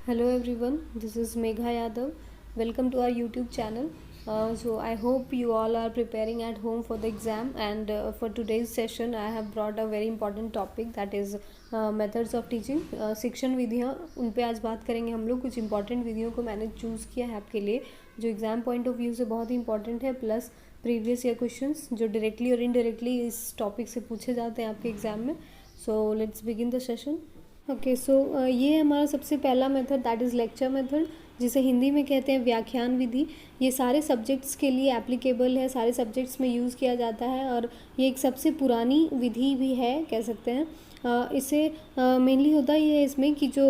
Hello everyone, this is Megha Yadav. Welcome to our YouTube channel. So I hope you all are preparing at home for the exam, and for today's session I have brought a very important topic, that is methods of teaching. शिक्षण विधियाँ, उन पे आज बात करेंगे हम लोग. कुछ इंपॉर्टेंट विधियों को मैंने चूज़ किया है आपके लिए जो एग्ज़ाम पॉइंट ऑफ व्यू से बहुत ही इंपॉर्टेंट है, प्लस प्रीवियस ईयर क्वेश्चंस जो डायरेक्टली और इनडायरेक्टली इस टॉपिक से पूछे जाते हैं आपके एग्ज़ाम में. So let's begin the session. Okay so ये हमारा सबसे पहला method, that is lecture method, जिसे हिंदी में कहते हैं व्याख्यान विधि. ये सारे सब्जेक्ट्स के लिए एप्लीकेबल है, सारे सब्जेक्ट्स में यूज़ किया जाता है और ये एक सबसे पुरानी विधि भी है कह सकते हैं. इसे मेनली होता ये है इसमें कि जो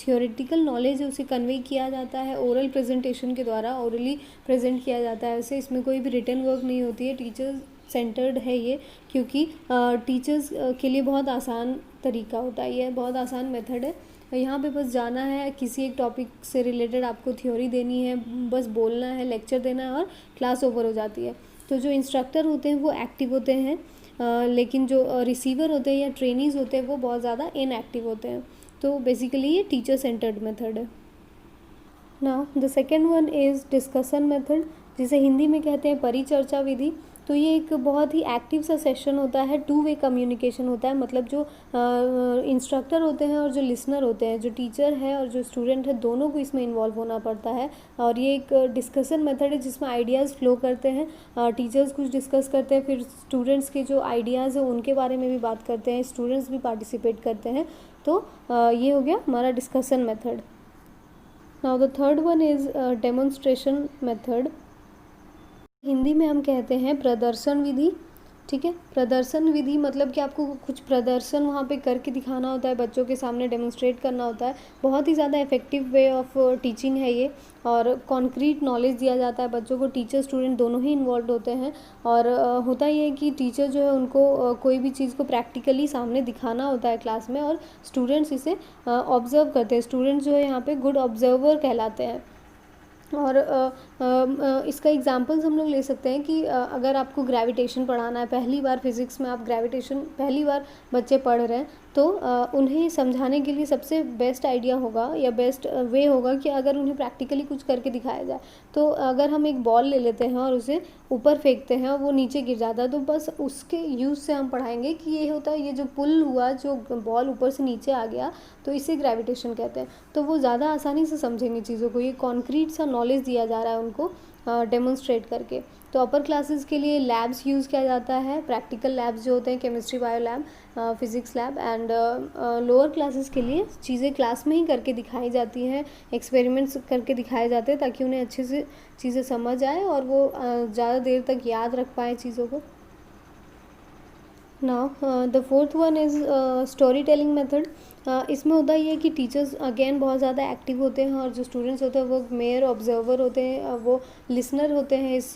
थियोरेटिकल नॉलेज है उसे कन्वे किया जाता है ओरल प्रेजेंटेशन के द्वारा, ओरली प्रेजेंट किया जाता है. वैसे इसमें कोई भी रिटन वर्क नहीं होती है. टीचर्स सेंटर्ड है ये, क्योंकि टीचर्स के लिए बहुत आसान तरीका होता है, ये बहुत आसान मेथड है. यहाँ पे बस जाना है, किसी एक टॉपिक से रिलेटेड आपको थ्योरी देनी है, बस बोलना है, लेक्चर देना है और क्लास ओवर हो जाती है. तो जो इंस्ट्रक्टर होते हैं वो एक्टिव होते हैं, लेकिन जो रिसीवर होते हैं या ट्रेनीज़ होते हैं वो बहुत ज़्यादा इनएक्टिव होते हैं. तो बेसिकली ये टीचर सेंटर्ड मेथड है. Now the second one is discussion method, जिसे हिंदी में कहते हैं परिचर्चा विधि. तो ये एक बहुत ही एक्टिव सा सेशन होता है, टू वे कम्युनिकेशन होता है. मतलब जो इंस्ट्रक्टर होते हैं और जो लिसनर होते हैं, जो टीचर है और जो स्टूडेंट है, दोनों को इसमें इन्वॉल्व होना पड़ता है. और ये एक डिस्कशन मेथड है जिसमें आइडियाज़ फ्लो करते हैं. टीचर्स कुछ डिस्कस करते हैं, फिर स्टूडेंट्स के जो आइडियाज़ हैं उनके बारे में भी बात करते हैं, स्टूडेंट्स भी पार्टिसिपेट करते हैं. तो ये हो गया हमारा discussion method. Now the third one is demonstration method. Hindi में हम कहते हैं प्रदर्शन विधि. ठीक है, प्रदर्शन विधि मतलब कि आपको कुछ प्रदर्शन वहाँ पे करके दिखाना होता है, बच्चों के सामने डेमोन्स्ट्रेट करना होता है. बहुत ही ज़्यादा इफेक्टिव वे ऑफ टीचिंग है ये, और कॉन्क्रीट नॉलेज दिया जाता है बच्चों को. टीचर स्टूडेंट दोनों ही इन्वॉल्व होते हैं. और होता ये है कि टीचर जो है उनको कोई भी चीज़ को प्रैक्टिकली सामने दिखाना होता है क्लास में, और स्टूडेंट्स इसे ऑब्जर्व करते हैं. स्टूडेंट्स जो है यहाँ पे गुड ऑब्जर्वर कहलाते हैं. और इसका एग्जांपल्स हम लोग ले सकते हैं कि अगर आपको ग्रेविटेशन पढ़ाना है, पहली बार फिज़िक्स में आप ग्रेविटेशन पहली बार बच्चे पढ़ रहे हैं, तो उन्हें समझाने के लिए सबसे बेस्ट आइडिया होगा या बेस्ट वे होगा कि अगर उन्हें प्रैक्टिकली कुछ करके दिखाया जाए. तो अगर हम एक बॉल ले लेते हैं और उसे ऊपर फेंकते हैं और वो नीचे गिर जाता है, तो बस उसके यूज़ से हम पढ़ाएंगे कि ये होता है, ये जो पुल हुआ, जो बॉल ऊपर से नीचे आ गया, तो इसे ग्रेविटेशन कहते हैं. तो वो ज़्यादा आसानी से समझेंगे चीज़ों को. ये कॉन्क्रीट सा नॉलेज दिया जा रहा है उनको डेमोन्स्ट्रेट करके. तो अपर क्लासेस के लिए लैब्स यूज़ किया जाता है, प्रैक्टिकल लैब्स जो होते हैं, chemistry, bio lab, physics lab. And lower classes के लिए चीज़ें क्लास में ही करके दिखाई जाती हैं, एक्सपेरिमेंट्स करके दिखाए जाते हैं, ताकि उन्हें अच्छे से चीज़ें समझ आए और वो ज़्यादा देर तक याद रख पाएँ चीज़ों को. Now the fourth one is story telling method. इसमें होता ये है कि टीचर्स अगेन बहुत ज़्यादा एक्टिव होते हैं, और जो स्टूडेंट्स होते हैं वो मेयर ऑब्जर्वर होते हैं, वो लिसनर होते हैं इस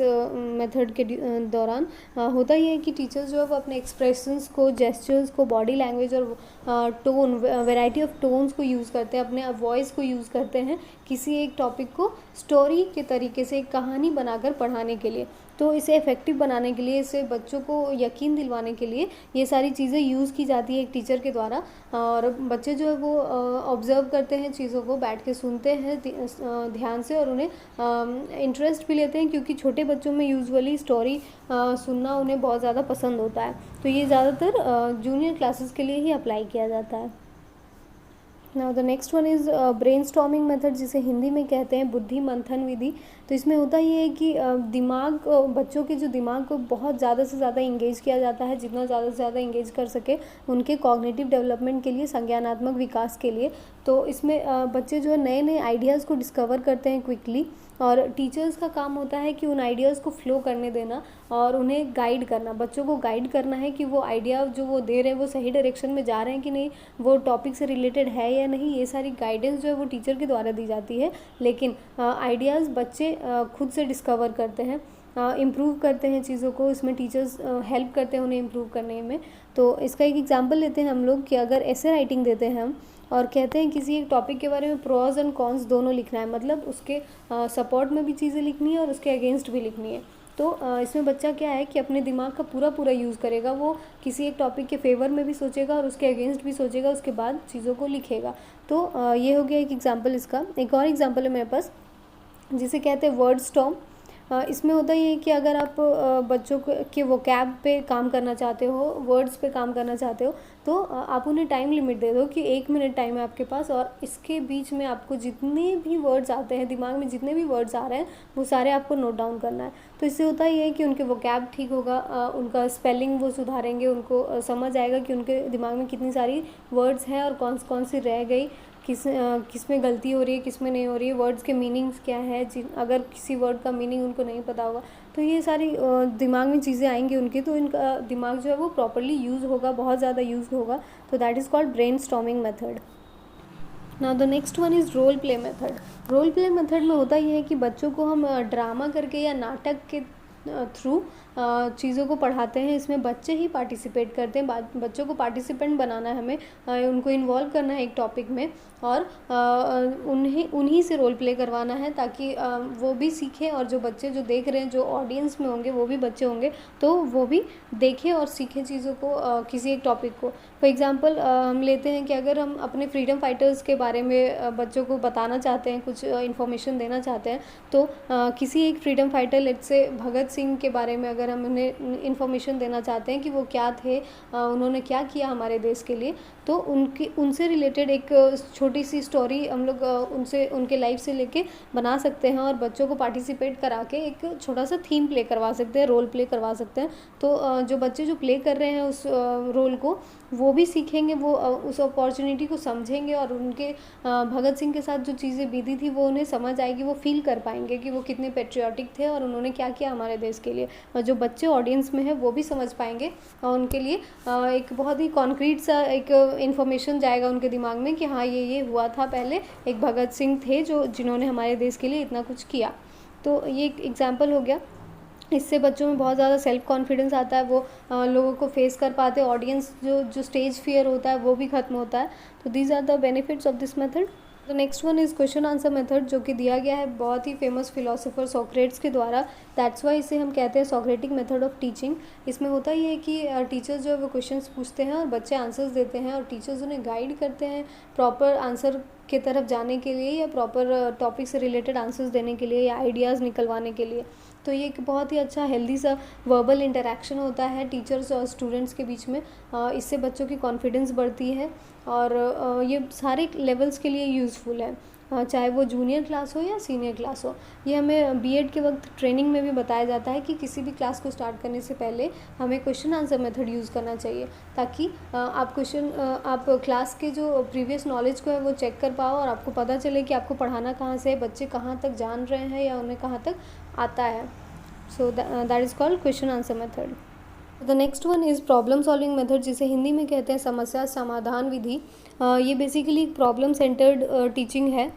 मेथड के दौरान. होता ये है कि टीचर्स जो है वो अपने एक्सप्रेशंस को, जेस्चर्स को, बॉडी लैंग्वेज और टोन, वैरायटी ऑफ टोन्स को यूज़ करते हैं, अपने वॉइस को यूज़ करते हैं किसी एक टॉपिक को स्टोरी के तरीके से, एक कहानी बनाकर पढ़ाने के लिए. तो इसे इफ़ेक्टिव बनाने के लिए, इसे बच्चों को यकीन दिलवाने के लिए ये सारी चीज़ें यूज़ की जाती है एक टीचर के द्वारा. और बच्चे जो है वो ऑब्ज़र्व करते हैं चीज़ों को, बैठ के सुनते हैं ध्यान से, और उन्हें इंटरेस्ट भी लेते हैं, क्योंकि छोटे बच्चों में यूजुअली स्टोरी सुनना उन्हें बहुत ज़्यादा पसंद होता है. तो ये ज़्यादातर जूनियर क्लासेस के लिए ही अप्लाई किया जाता है. Now the next one is brain storming method, जिसे हिंदी में कहते हैं बुद्धि मंथन विधि. तो इसमें होता ये है कि दिमाग, बच्चों के जो दिमाग को बहुत ज़्यादा से ज़्यादा इंगेज किया जाता है, जितना ज़्यादा से ज़्यादा इंगेज कर सके उनके कॉग्निटिव डेवलपमेंट के लिए, संज्ञानात्मक विकास के लिए. तो इसमें बच्चे जो है नए नए आइडियाज़ को डिस्कवर करते हैं क्विकली, और टीचर्स का काम होता है कि उन आइडियाज़ को फ्लो करने देना और उन्हें गाइड करना, बच्चों को गाइड करना है कि वो आइडिया जो वो दे रहे हैं वो सही डायरेक्शन में जा रहे हैं कि नहीं, वो टॉपिक से रिलेटेड है या नहीं. ये सारी गाइडेंस जो है वो टीचर के द्वारा दी जाती है, लेकिन आइडियाज़ बच्चे खुद से डिस्कवर करते हैं, इम्प्रूव करते हैं चीज़ों को. इसमें टीचर्स हेल्प करते हैं उन्हें इम्प्रूव करने में. तो इसका एक एग्जांपल लेते हैं हम लोग कि अगर ऐसे राइटिंग देते हैं हम और कहते हैं किसी एक टॉपिक के बारे में प्रोज एंड कॉन्स दोनों लिखना है, मतलब उसके सपोर्ट में भी चीज़ें लिखनी है और उसके अगेंस्ट भी लिखनी है. तो इसमें बच्चा क्या है कि अपने दिमाग का पूरा पूरा यूज़ करेगा, वो किसी एक टॉपिक के फेवर में भी सोचेगा और उसके अगेंस्ट भी सोचेगा, उसके बाद चीज़ों को लिखेगा। तो ये हो गया एक एग्जाम्पल इसका। एक और एग्जाम्पल है मेरे पास जिसे कहते हैं वर्ड स्टॉर्म। इसमें होता ये है कि अगर आप बच्चों के वोकैब पे काम करना चाहते हो, वर्ड्स पे काम करना चाहते हो, तो आप उन्हें टाइम लिमिट दे दो कि 1 मिनट टाइम है आपके पास, और इसके बीच में आपको जितने भी वर्ड्स आते हैं दिमाग में, जितने भी वर्ड्स आ रहे हैं वो सारे आपको नोट डाउन करना है। तो इससे होता ये है कि उनके वोकैब ठीक होगा, उनका स्पेलिंग वो सुधारेंगे, उनको समझ आएगा कि उनके दिमाग में कितनी सारी वर्ड्स हैं और कौन कौन सी रह गई, किस में गलती हो रही है, किस में नहीं हो रही है, वर्ड्स के मीनिंग्स क्या है, अगर किसी वर्ड का मीनिंग उनको नहीं पता होगा तो ये सारी दिमाग में चीज़ें आएंगी उनके, तो इनका दिमाग जो है वो प्रॉपरली यूज़ होगा, बहुत ज़्यादा यूज़ होगा। तो that is called brain storming method. Now the next one is role play method. Role play method में होता ये है कि बच्चों को हम ड्रामा करके या नाटक के थ्रू चीज़ों को पढ़ाते हैं। इसमें बच्चे ही पार्टिसिपेट करते हैं, बच्चों को पार्टिसिपेंट बनाना है हमें, उनको इन्वॉल्व करना है एक टॉपिक में, और उन्हीं से रोल प्ले करवाना है ताकि वो भी सीखें, और जो बच्चे जो देख रहे हैं, जो ऑडियंस में होंगे वो भी बच्चे होंगे, तो वो भी देखें और सीखें चीज़ों को, किसी एक टॉपिक को। फॉर एग्ज़ाम्पल हम लेते हैं कि अगर हम अपने फ्रीडम फाइटर्स के बारे में बच्चों को बताना चाहते हैं, कुछ इन्फॉर्मेशन देना चाहते हैं, तो किसी एक freedom fighter, let's say Bhagat Singh के बारे में अगर हम उन्हें इन्फॉर्मेशन देना चाहते हैं कि वो क्या थे, उन्होंने क्या किया हमारे देश के लिए, तो उनसे रिलेटेड एक छोटी सी स्टोरी हम लोग उनके लाइफ से लेके बना सकते हैं, और बच्चों को पार्टिसिपेट करा के एक छोटा सा थीम प्ले करवा सकते हैं, रोल प्ले करवा सकते हैं। तो जो बच्चे जो प्ले कर रहे हैं उस रोल को, वो भी सीखेंगे, वो उस अपॉर्चुनिटी को समझेंगे, और उनके भगत सिंह के साथ जो चीज़ें बीती थी वो उन्हें समझ आएगी, वो फील कर पाएंगे कि वो कितने पेट्रियाटिक थे और उन्होंने क्या किया हमारे देश के लिए। और जो बच्चे ऑडियंस में है वो भी समझ पाएंगे, और उनके लिए एक बहुत ही कॉन्क्रीट सा एक इन्फॉर्मेशन जाएगा उनके दिमाग में कि हाँ ये हुआ था पहले, एक भगत सिंह थे जिन्होंने हमारे देश के लिए इतना कुछ किया। तो ये एक एग्जाम्पल हो गया। इससे बच्चों में बहुत ज़्यादा सेल्फ कॉन्फिडेंस आता है, वो लोगों को फेस कर पाते हैं, ऑडियंस जो स्टेज फियर होता है वो भी ख़त्म होता है। तो these are the benefits of this method. The next one is question answer method, जो कि दिया गया है बहुत ही फेमस फिलोसोफर सोक्रेट्स के द्वारा। दैट्स वाई इसे हम कहते हैं सोक्रेटिक मेथड ऑफ टीचिंग। इसमें होता ये है कि टीचर्स जो है वो क्वेश्चंस पूछते हैं और बच्चे आंसर्स देते हैं, और टीचर्स उन्हें गाइड करते हैं प्रॉपर आंसर के तरफ जाने के लिए, या प्रॉपर टॉपिक से रिलेटेड आंसर्स देने के लिए, या आइडियाज़ निकलवाने के लिए। तो ये एक बहुत ही अच्छा हेल्दी सा वर्बल इंटरेक्शन होता है टीचर्स और स्टूडेंट्स के बीच में। इससे बच्चों की कॉन्फिडेंस बढ़ती है, और ये सारे लेवल्स के लिए यूज़फुल है, चाहे वो जूनियर क्लास हो या सीनियर क्लास हो। ये हमें बीएड के वक्त ट्रेनिंग में भी बताया जाता है कि किसी भी क्लास को स्टार्ट करने से पहले हमें क्वेश्चन आंसर मेथड यूज़ करना चाहिए, ताकि आप क्लास के जो प्रीवियस नॉलेज को है वो चेक कर पाओ, और आपको पता चले कि आपको पढ़ाना कहाँ से है, बच्चे कहाँ तक जान रहे हैं या उन्हें कहाँ तक आता है। So that is called question answer method. The next one is problem solving method, जिसे हिंदी में कहते हैं समस्या समाधान विधि। ये बेसिकली प्रॉब्लम सेंटर्ड टीचिंग है।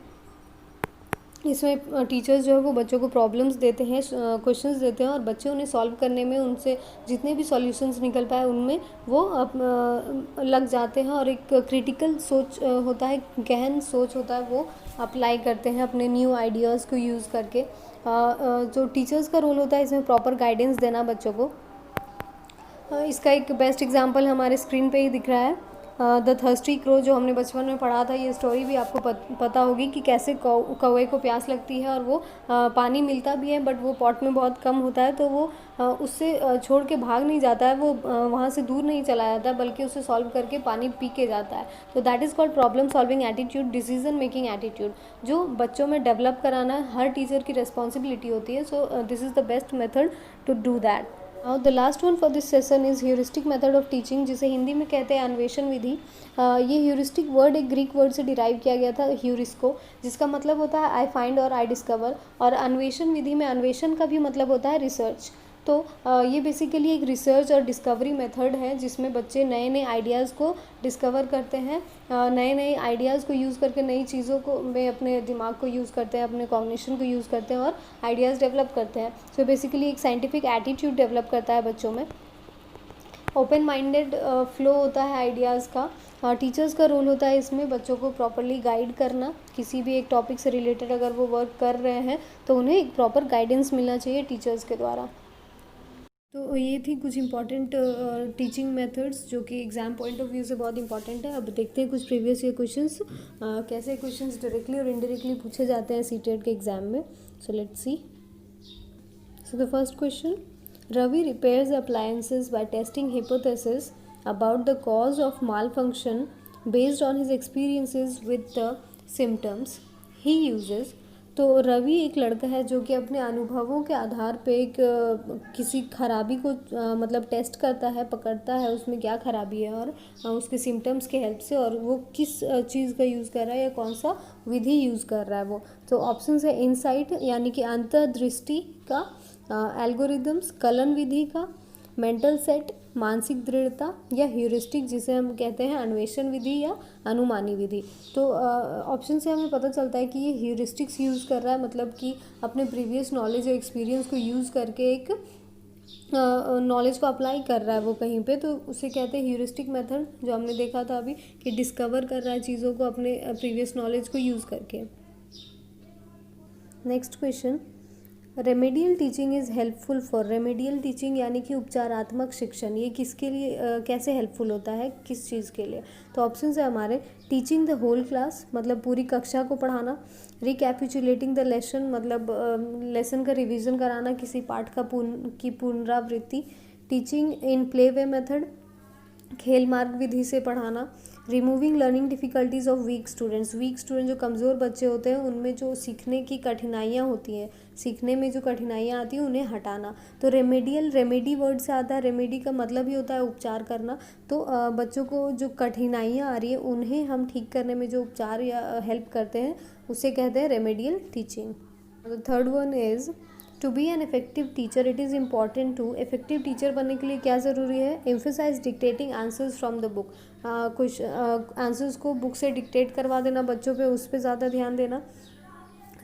इसमें टीचर्स जो है वो बच्चों को प्रॉब्लम्स देते हैं, क्वेश्चंस देते हैं, और बच्चे उन्हें सॉल्व करने में, उनसे जितने भी सॉल्यूशंस निकल पाए उनमें वो लग जाते हैं, और एक क्रिटिकल सोच होता है, गहन सोच होता है, वो अप्लाई करते हैं अपने न्यू आइडियाज़ को यूज़ करके। जो टीचर्स का रोल होता है इसमें प्रॉपर गाइडेंस देना बच्चों को। इसका एक बेस्ट एग्जांपल हमारे स्क्रीन पे ही दिख रहा है, द थर्स्टी क्रो, जो हमने बचपन में पढ़ा था। ये स्टोरी भी आपको पता होगी कि कैसे कौवे को प्यास लगती है, और वो पानी मिलता भी है बट वो पॉट में बहुत कम होता है, तो वो उससे छोड़ के भाग नहीं जाता है, वो वहाँ से दूर नहीं चला जाता है, बल्कि उसे सॉल्व करके पानी पी के जाता है। तो that is called problem solving attitude, decision making attitude, जो बच्चों में डेवलप कराना हर टीचर की रिस्पॉन्सिबिलिटी होती है। So this is the best method to do that. Now the last one for this session is heuristic method of teaching, जिसे हिंदी में कहते हैं अन्वेषण विधि। ये heuristic वर्ड एक ग्रीक वर्ड से डिराइव किया गया था, ह्यूरिस्को, जिसका मतलब होता है आई फाइंड और आई डिस्कवर, और अन्वेषण विधि में अन्वेषण का भी मतलब होता है रिसर्च। तो ये बेसिकली एक रिसर्च और डिस्कवरी मेथड है, जिसमें बच्चे नए नए आइडियाज़ को डिस्कवर करते हैं, नए नए आइडियाज़ को यूज़ करके नई चीज़ों को में अपने दिमाग को यूज़ करते हैं, अपने कॉग्निशन को यूज़ करते हैं, और आइडियाज़ डेवलप करते हैं। सो बेसिकली एक साइंटिफिक एटीट्यूड डेवलप करता है बच्चों में। ओपन माइंडेड फ्लो होता है आइडियाज़ का। टीचर्स का रोल होता है इसमें बच्चों को प्रॉपरली गाइड करना, किसी भी एक टॉपिक से रिलेटेड अगर वो वर्क कर रहे हैं तो उन्हें एक प्रॉपर गाइडेंस मिलना चाहिए टीचर्स के द्वारा। तो ये थी कुछ इंपॉर्टेंट टीचिंग मेथड्स जो कि एग्ज़ाम पॉइंट ऑफ व्यू से बहुत इंपॉर्टेंट है। अब देखते हैं कुछ प्रीवियस ईयर क्वेश्चंस कैसे क्वेश्चंस डायरेक्टली और इनडायरेक्टली पूछे जाते हैं सीटेट के एग्ज़ाम में। So let's see. So the first question, Ravi repairs appliances by testing hypothesis about the cause of malfunction based on his experiences with the symptoms he uses। तो रवि एक लड़का है जो कि अपने अनुभवों के आधार पे एक किसी खराबी को मतलब टेस्ट करता है, पकड़ता है उसमें क्या खराबी है और उसके सिम्टम्स के हेल्प से, और वो किस चीज़ का यूज़ कर रहा है या कौन सा विधि यूज़ कर रहा है वो। तो ऑप्शन है इनसाइट यानी कि अंतर्दृष्टि का, एल्गोरिदम्स कलन विधि का, मेंटल सेट मानसिक दृढ़ता, या ह्यूरिस्टिक जिसे हम कहते हैं अन्वेषण विधि या अनुमानी विधि। तो ऑप्शन से हमें पता चलता है कि ये ह्यूरिस्टिक्स यूज़ कर रहा है, मतलब कि अपने प्रीवियस नॉलेज या एक्सपीरियंस को यूज़ करके एक नॉलेज को अप्लाई कर रहा है वो कहीं पे, तो उसे कहते हैं ह्यूरिस्टिक मेथड, जो हमने देखा था अभी कि डिस्कवर कर रहा है चीज़ों को अपने प्रीवियस नॉलेज को यूज़ करके। Next question, remedial teaching is helpful for, remedial teaching यानी कि उपचारात्मक शिक्षण, ये किसके लिए कैसे हेल्पफुल होता है, किस चीज़ के लिए। तो ऑप्शन है हमारे टीचिंग द होल क्लास मतलब पूरी कक्षा को पढ़ाना, रिकैपिचुलेटिंग द लेसन मतलब लेसन का रिवीजन कराना, किसी पाठ का पुनरावृत्ति, teaching in play way method खेल मार्ग विधि से पढ़ाना, removing learning difficulties of weak students, weak student जो कमज़ोर बच्चे होते हैं उनमें जो सीखने की कठिनाइयाँ होती हैं, सीखने में जो कठिनाइयाँ आती हैं उन्हें हटाना। तो रेमेडियल, रेमेडी वर्ड से आता है, रेमेडी का मतलब ही होता है उपचार करना। तो बच्चों को जो कठिनाइयाँ आ रही है उन्हें हम ठीक करने में जो उपचार या हेल्प करते हैं उसे कहते हैं remedial teaching. The third one is to be an effective teacher it is important to, effective teacher बनने के लिए क्या ज़रूरी है, emphasise dictating answers from the book, कुछ आंसर्स को बुक से डिक्टेट करवा देना बच्चों पे, उस पर ज़्यादा ध्यान देना।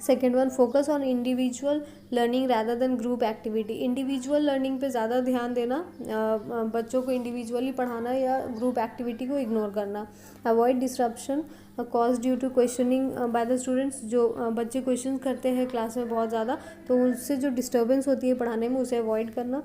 Second one, focus on individual learning rather than group activity, individual learning पे ज़्यादा ध्यान देना, बच्चों को इंडिविजुअली पढ़ाना या ग्रुप एक्टिविटी को इग्नोर करना। Avoid disruption cause due to questioning by the students, जो बच्चे क्वेश्चन करते हैं क्लास में बहुत ज़्यादा तो उससे जो डिस्टर्बेंस होती है पढ़ाने में उसे अवॉइड करना।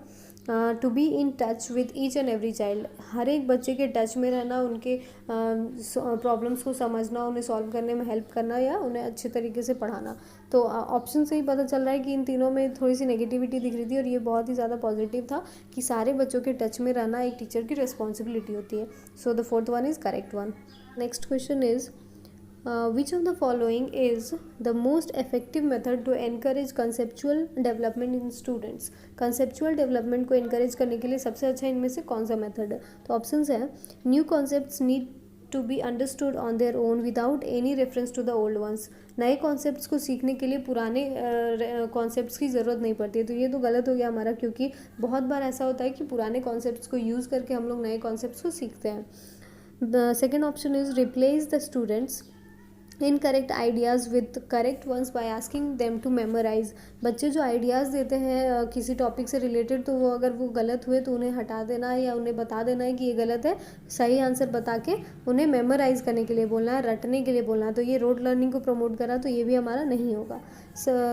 To be in touch with each and every child, हर एक बच्चे के टच में रहना, उनके प्रॉब्लम्स को समझना, उन्हें सॉल्व करने में हेल्प करना या उन्हें अच्छे तरीके से पढ़ाना। तो ऑप्शन से ही पता चल रहा है कि इन तीनों में थोड़ी सी नेगेटिविटी दिख रही थी और ये बहुत ही ज़्यादा पॉजिटिव था कि सारे बच्चों के टच में रहना एक टीचर की रिस्पॉन्सिबिलिटी होती है। So the fourth one is correct one. Next question is which of the following is the most effective method to encourage conceptual development in students, conceptual development को encourage करने के लिए सबसे अच्छा इनमें से कौन सा मेथड है। तो ऑप्शंस है new concepts need to be understood on their own without any reference to the old ones, नए कॉन्सेप्ट्स को सीखने के लिए पुराने कॉन्सेप्ट्स की ज़रूरत नहीं पड़ती है। तो ये तो गलत हो गया हमारा, क्योंकि बहुत बार ऐसा होता है कि पुराने कॉन्सेप्ट्स को यूज़ करके हम लोग नए कॉन्सेप्ट्स को सीखते हैं। The second option is replace the students incorrect ideas with correct ones by asking them to memorise, बच्चे जो आइडियाज़ देते हैं किसी टॉपिक से रिलेटेड तो वो अगर वो गलत हुए तो उन्हें हटा देना है या उन्हें बता देना है कि ये गलत है, सही आंसर बता के उन्हें मेमोराइज करने के लिए बोलना है, रटने के लिए बोलना है। तो ये रोड लर्निंग को प्रमोट करा तो ये भी हमारा नहीं होगा।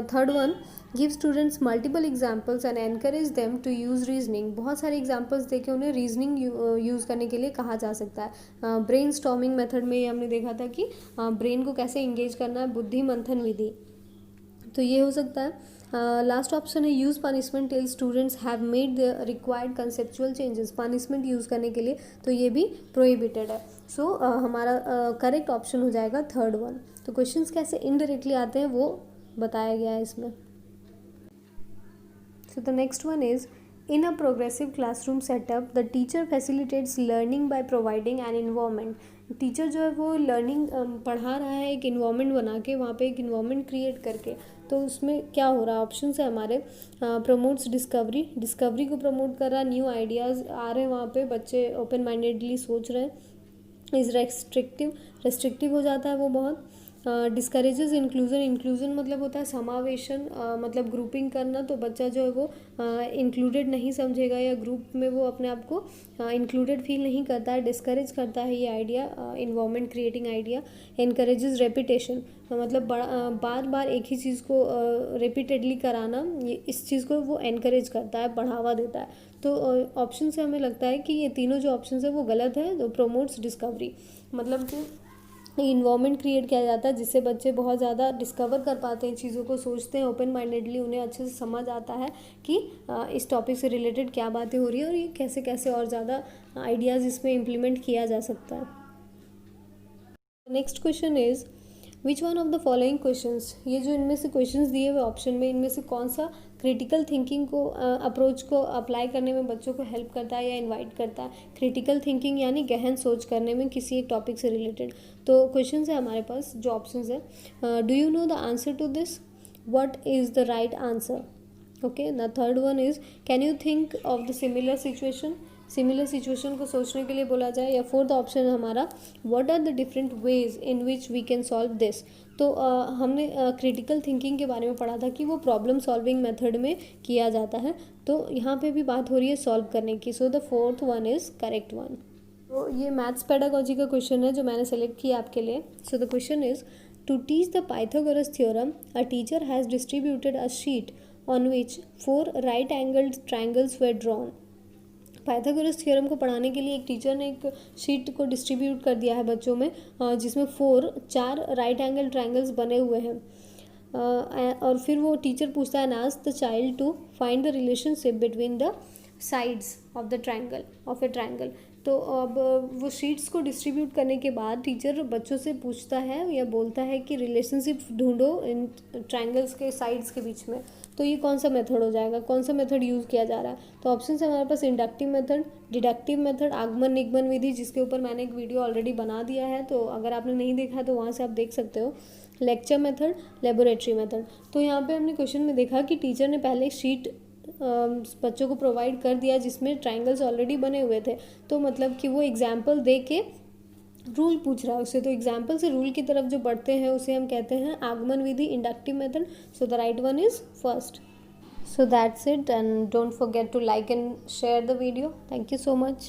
Third one, give students multiple examples and encourage them to use reasoning, बहुत सारे एग्जाम्पल्स देके उन्हें रीजनिंग यूज़ करने के लिए कहा जा सकता है। ब्रेन स्टॉर्मिंग मेथड में ये हमने देखा था कि ब्रेन को कैसे इंगेज करना है, बुद्धि मंथन विधि, तो ये हो सकता है। लास्ट ऑप्शन है use punishment till students have made the required conceptual changes, punishment use करने के लिए तो ये भी प्रोहिबिटेड है। सो हमारा करेक्ट ऑप्शन हो जाएगा थर्ड वन। तो क्वेश्चंस कैसे इनडायरेक्टली आते हैं वो बताया गया है इसमें। So the next one is, in a progressive classroom setup, the teacher facilitates learning by providing an environment. Teacher जो है वो लर्निंग पढ़ा रहा है एक इन्वायरमेंट बना के, वहाँ पे एक इन्वायरमेंट क्रिएट करके। तो उसमें क्या हो रहा है, ऑप्शन है हमारे प्रमोट्स डिस्कवरी, डिस्कवरी को प्रमोट कर रहा है, न्यू आइडियाज़ आ रहे हैं वहाँ पे, बच्चे ओपन माइंडेडली सोच रहे हैं। इज़ रेस्ट्रिक्टिव, रेस्ट्रिक्टिव हो जाता है वो बहुत। डिस्करेजेस इंक्लूजन, इंक्लूजन मतलब होता है समावेशन, मतलब ग्रुपिंग करना, तो बच्चा जो है वो इंक्लूडेड नहीं समझेगा या ग्रुप में वो अपने आप को इंक्लूडेड फील नहीं करता है, डिस्करेज करता है ये idea, environment creating idea. Encourages repetition, मतलब बार बार एक ही चीज़ को रिपीटेडली कराना, ये इस चीज़ को वो एनकरेज करता है, बढ़ावा देता है। तो ऑप्शन से हमें लगता है कि ये तीनों जो ऑप्शन है वो गलत है। तो प्रोमोट्स डिस्कवरी, मतलब कि इन्वायरमेंट क्रिएट किया जाता है जिससे बच्चे बहुत ज़्यादा डिस्कवर कर पाते हैं चीज़ों को, सोचते हैं ओपन माइंडेडली, उन्हें अच्छे से समझ आता है कि इस टॉपिक से रिलेटेड क्या बातें हो रही है और ये कैसे कैसे और ज़्यादा आइडियाज़ इसमें इम्प्लीमेंट किया जा सकता है। Next question is which one of the following questions, ये जो इनमें से क्वेश्चंस दिए हुए ऑप्शन में, इनमें से कौन सा क्रिटिकल थिंकिंग को अप्रोच को अप्लाई करने में बच्चों को हेल्प करता है या इनवाइट करता है। क्रिटिकल थिंकिंग यानी गहन सोच करने में किसी एक टॉपिक से रिलेटेड। तो क्वेश्चन है हमारे पास जो ऑप्शन है, do you know the answer to this, what is the right answer. Okay, the third one is can you think of the similar situation, similar situation को सोचने के लिए बोला जाए। या फोर्थ ऑप्शन है हमारा what are the different ways in which we can solve this. तो हमने क्रिटिकल थिंकिंग के बारे में पढ़ा था कि वो प्रॉब्लम सॉल्विंग मेथड में किया जाता है, तो यहाँ पे भी बात हो रही है सॉल्व करने की। So the fourth one is correct one. तो ये मैथ्स पेडागोजी का क्वेश्चन है जो मैंने सेलेक्ट किया आपके लिए। So the question is to teach the Pythagoras theorem a teacher has distributed a sheet on which 4 right angled triangles were drawn. Pythagoras theorem को पढ़ाने के लिए एक टीचर ने एक शीट को डिस्ट्रीब्यूट कर दिया है बच्चों में, जिसमें 4 राइट एंगल ट्राइंगल्स बने हुए हैं। और फिर वो टीचर पूछता है ask the child to find the relationship between the sides of the triangle of a triangle. तो अब वो शीट्स को डिस्ट्रीब्यूट करने के बाद टीचर बच्चों से पूछता है या बोलता है कि रिलेशनशिप ढूंढो इन ट्राइंगल्स के साइड्स के बीच में। तो ये कौन सा मेथड हो जाएगा, कौन सा मेथड यूज़ किया जा रहा है। तो ऑप्शन है हमारे पास इंडक्टिव मेथड, डिडक्टिव मेथड, आगमन निगमन विधि, जिसके ऊपर मैंने एक वीडियो ऑलरेडी बना दिया है, तो अगर आपने नहीं देखा तो वहाँ से आप देख सकते हो, लेक्चर मेथड, लेबोरेटरी मेथड। तो यहाँ पे हमने क्वेश्चन में देखा कि टीचर ने पहले शीट बच्चों को प्रोवाइड कर दिया जिसमें ट्राइंगल्स ऑलरेडी बने हुए थे, तो मतलब कि वो एग्जाम्पल दे के रूल पूछ रहा है उससे। तो एग्जाम्पल से रूल की तरफ जो बढ़ते हैं उसे हम कहते हैं आगमन विधि, inductive method. So the right one is first. So that's it, and don't forget to like and share the video. Thank you so much.